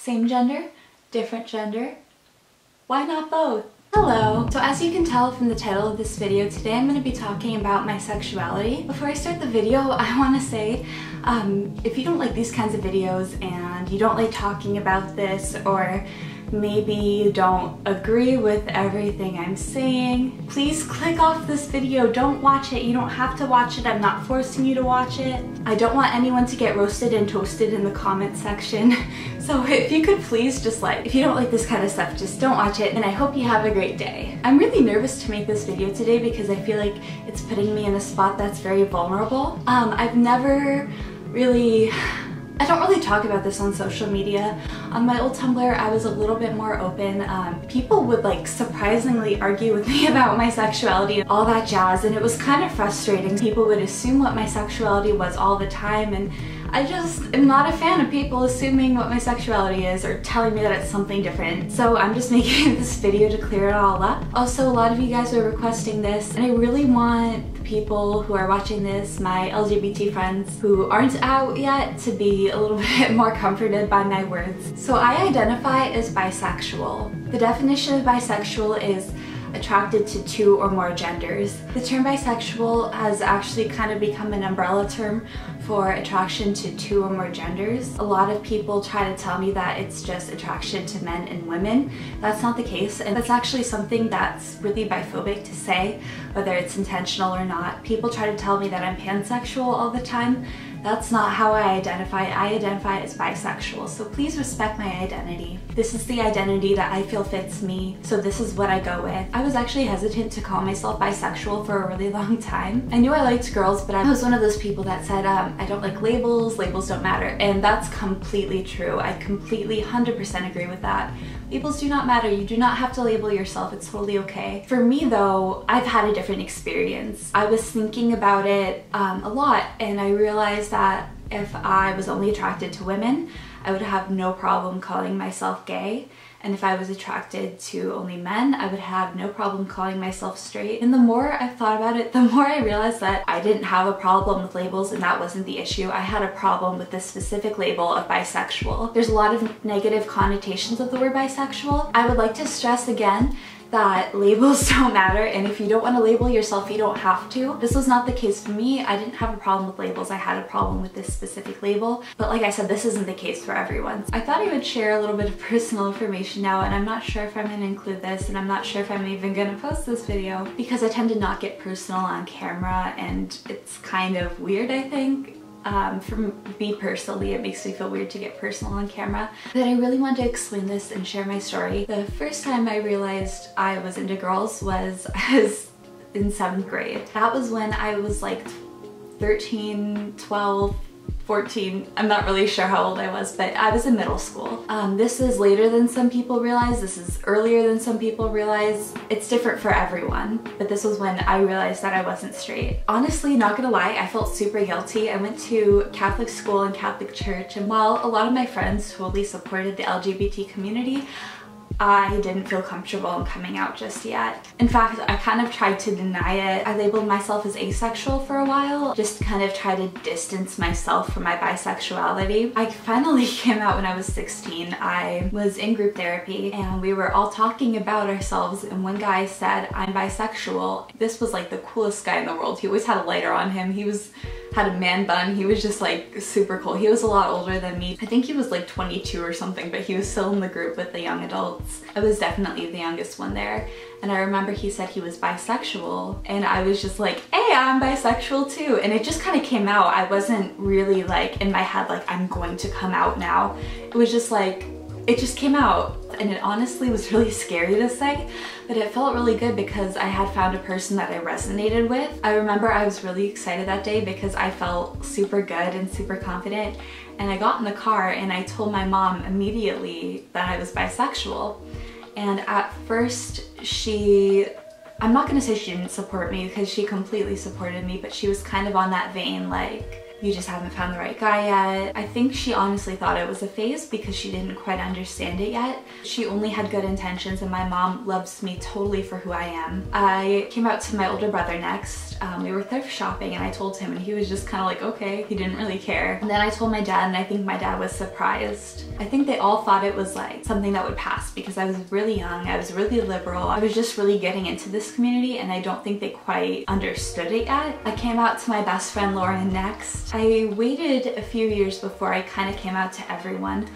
Same gender, different gender, why not both? Hello! So as you can tell from the title of this video, today I'm going to be talking about my sexuality. Before I start the video, I want to say, if you don't like these kinds of videos and you don't like talking about this, or maybe you don't agree with everything I'm saying, please click off this video. Don't watch it. You don't have to watch it. I'm not forcing you to watch it. I don't want anyone to get roasted and toasted in the comment section. So if you could please just if you don't like this kind of stuff, just don't watch it, and I hope you have a great day. I'm really nervous to make this video today because I feel like it's putting me in a spot that's very vulnerable. I don't really talk about this on social media. On my old Tumblr, I was a little bit more open. People would surprisingly argue with me about my sexuality and all that jazz, and it was kind of frustrating. People would assume what my sexuality was all the time, and I just am not a fan of people assuming what my sexuality is or telling me that it's something different. So I'm just making this video to clear it all up. Also, a lot of you guys are requesting this, and I really want the people who are watching this, my LGBT friends who aren't out yet, to be a little bit more comforted by my words. So I identify as bisexual. The definition of bisexual is attracted to two or more genders. The term bisexual has actually kind of become an umbrella term for attraction to two or more genders. A lot of people try to tell me that it's just attraction to men and women. That's not the case, and that's actually something that's really biphobic to say, whether it's intentional or not. People try to tell me that I'm pansexual all the time. That's not how I identify. I identify as bisexual, so please respect my identity. This is the identity that I feel fits me, so this is what I go with. I was actually hesitant to call myself bisexual for a really long time. I knew I liked girls, but I was one of those people that said, I don't like labels, labels don't matter, and that's completely true. I completely 100% agree with that. Labels do not matter. You do not have to label yourself. It's totally okay. For me though, I've had a different experience. I was thinking about it a lot, and I realized that if I was only attracted to women, I would have no problem calling myself gay. And if I was attracted to only men, I would have no problem calling myself straight. And the more I've thought about it, the more I realized that I didn't have a problem with labels, and that wasn't the issue. I had a problem with this specific label of bisexual. There's a lot of negative connotations of the word bisexual. I would like to stress again that labels don't matter, and if you don't want to label yourself, you don't have to. This was not the case for me. I didn't have a problem with labels. I had a problem with this specific label, but like I said, this isn't the case for everyone. I thought I would share a little bit of personal information now, and I'm not sure if I'm going to include this, and I'm not sure if I'm even going to post this video because I tend to not get personal on camera, and it's kind of weird, I think. For me personally, it makes me feel weird to get personal on camera. But I really wanted to explain this and share my story. The first time I realized I was into girls was in 7th grade. That was when I was 13, 12, 14, I'm not really sure how old I was, but I was in middle school. This is later than some people realize, this is earlier than some people realize. It's different for everyone, but this was when I realized that I wasn't straight. Honestly, not gonna lie, I felt super guilty. I went to Catholic school and Catholic church, and while a lot of my friends totally supported the LGBT community, I didn't feel comfortable in coming out just yet. In fact, I kind of tried to deny it. I labeled myself as asexual for a while, just to kind of try to distance myself from my bisexuality. I finally came out when I was 16. I was in group therapy and we were all talking about ourselves, and one guy said, "I'm bisexual." This was the coolest guy in the world. He always had a lighter on him. He had a man bun. He was just super cool. He was a lot older than me. I think he was 22 or something, but he was still in the group with the young adults. I was definitely the youngest one there. And I remember he said he was bisexual, and I was just like, hey, I'm bisexual too. And it just kind of came out. I wasn't really in my head I'm going to come out now. It was just it just came out, and it honestly was really scary to say, but it felt really good because I had found a person that I resonated with. I remember I was really excited that day because I felt super good and super confident, and I got in the car and I told my mom immediately that I was bisexual. And at first I'm not gonna say she didn't support me because she completely supported me, but she was kind of on that vein you just haven't found the right guy yet. I think she honestly thought it was a phase because she didn't quite understand it yet. She only had good intentions, and my mom loves me totally for who I am. I came out to my older brother next. We were thrift shopping and I told him, and he was just kind of like, okay. He didn't really care. And then I told my dad, and I think my dad was surprised. I think they all thought it was like something that would pass because I was really young, I was really liberal, I was just really getting into this community, and I don't think they quite understood it yet. I came out to my best friend Lauren next. I waited a few years before I kind of came out to everyone.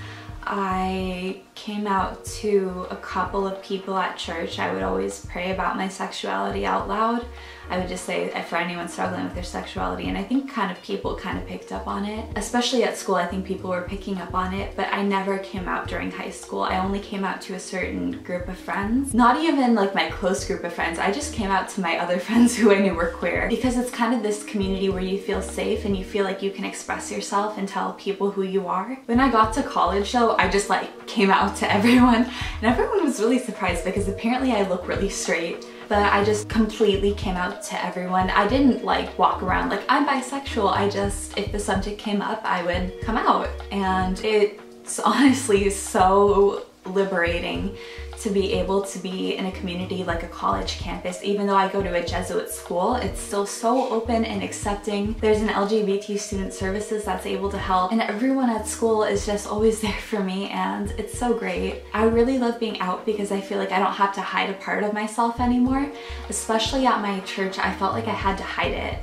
I came out to a couple of people at church. I would always pray about my sexuality out loud. I would just say for anyone struggling with their sexuality, and I think people kind of picked up on it. Especially at school, I think people were picking up on it, but I never came out during high school. I only came out to a certain group of friends. Not even like my close group of friends. I just came out to my other friends who I knew were queer, because it's kind of this community where you feel safe and you feel like you can express yourself and tell people who you are. When I got to college though, I just like came out to everyone, and everyone was really surprised because apparently I look really straight. But I just completely came out to everyone. I didn't like walk around like I'm bisexual. I just, if the subject came up, I would come out. And it's honestly so liberating to be able to be in a community like a college campus. Even though I go to a Jesuit school, it's still so open and accepting. There's an LGBT student services that's able to help, and everyone at school is just always there for me, and it's so great. I really love being out because I feel like I don't have to hide a part of myself anymore. Especially at my church, I felt like I had to hide it.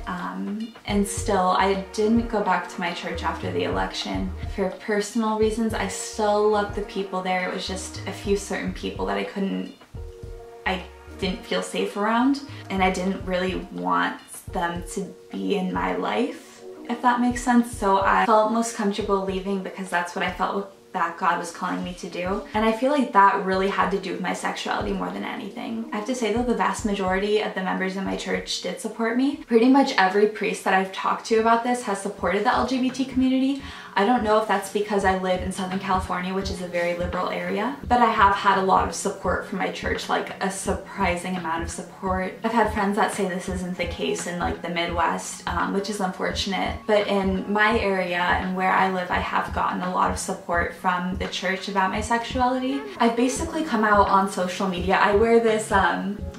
And still, I didn't go back to my church after the election. For personal reasons, I still love the people there. It was just a few certain people that I didn't feel safe around, and I didn't really want them to be in my life, if that makes sense. So I felt most comfortable leaving because that's what I felt that God was calling me to do. And I feel like that really had to do with my sexuality more than anything. I have to say though, the vast majority of the members in my church did support me. Pretty much every priest that I've talked to about this has supported the LGBT community. I don't know if that's because I live in Southern California, which is a very liberal area, but I have had a lot of support from my church, like a surprising amount of support. I've had friends that say this isn't the case in like the Midwest, which is unfortunate, but in my area and where I live, I have gotten a lot of support from the church about my sexuality. I've basically come out on social media. I wear this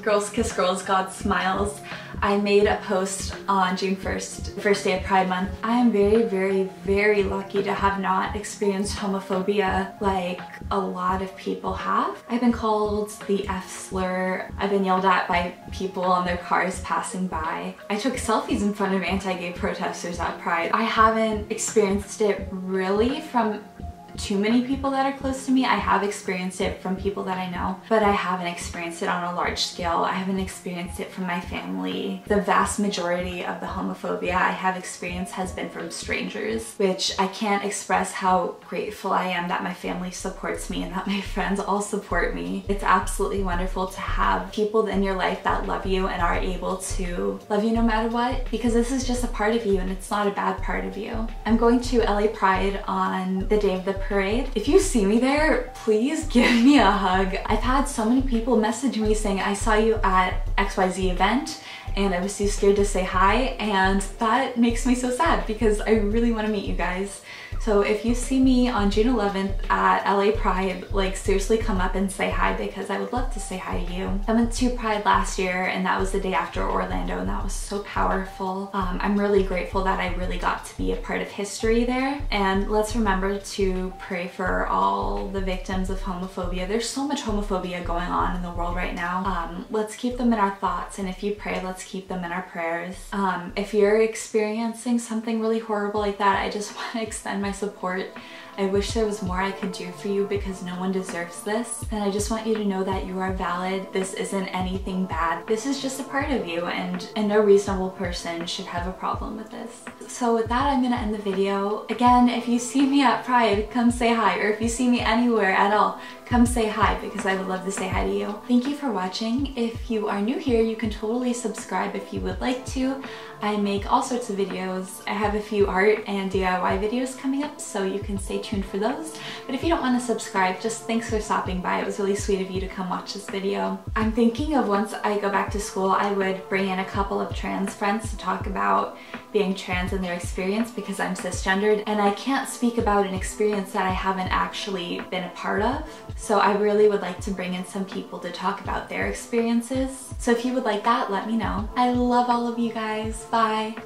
Girls Kiss Girls, God Smiles. I made a post on June 1st, the first day of Pride Month. I am very, very, very lucky to have not experienced homophobia like a lot of people have. I've been called the F slur. I've been yelled at by people on their cars passing by. I took selfies in front of anti-gay protesters at Pride. I haven't experienced it really from too many people that are close to me. I have experienced it from people that I know, but I haven't experienced it on a large scale. I haven't experienced it from my family. The vast majority of the homophobia I have experienced has been from strangers, which I can't express how grateful I am that my family supports me and that my friends all support me. It's absolutely wonderful to have people in your life that love you and are able to love you no matter what, because this is just a part of you and it's not a bad part of you. I'm going to LA Pride on the day of the parade. If you see me there, please give me a hug. I've had so many people message me saying, I saw you at XYZ event and I was too scared to say hi, and that makes me so sad because I really want to meet you guys. So if you see me on June 11th at LA Pride, like seriously come up and say hi because I would love to say hi to you. I went to Pride last year and that was the day after Orlando, and that was so powerful. I'm really grateful that I really got to be a part of history there. And let's remember to pray for all the victims of homophobia. There's so much homophobia going on in the world right now. Let's keep them in our thoughts, and if you pray, let's keep them in our prayers. If you're experiencing something really horrible like that, I just want to extend my support. I wish there was more I could do for you because no one deserves this. And I just want you to know that you are valid. This isn't anything bad. This is just a part of you, and no reasonable person should have a problem with this. So with that, I'm gonna end the video. Again, if you see me at Pride, come say hi. Or if you see me anywhere at all, come say hi because I would love to say hi to you. Thank you for watching. If you are new here, you can totally subscribe if you would like to. I make all sorts of videos. I have a few art and DIY videos coming up, so you can stay tuned tuned for those. But if you don't want to subscribe, just thanks for stopping by. It was really sweet of you to come watch this video. I'm thinking of once I go back to school, I would bring in a couple of trans friends to talk about being trans and their experience, because I'm cisgendered and I can't speak about an experience that I haven't actually been a part of. So I really would like to bring in some people to talk about their experiences. So if you would like that, let me know. I love all of you guys. Bye.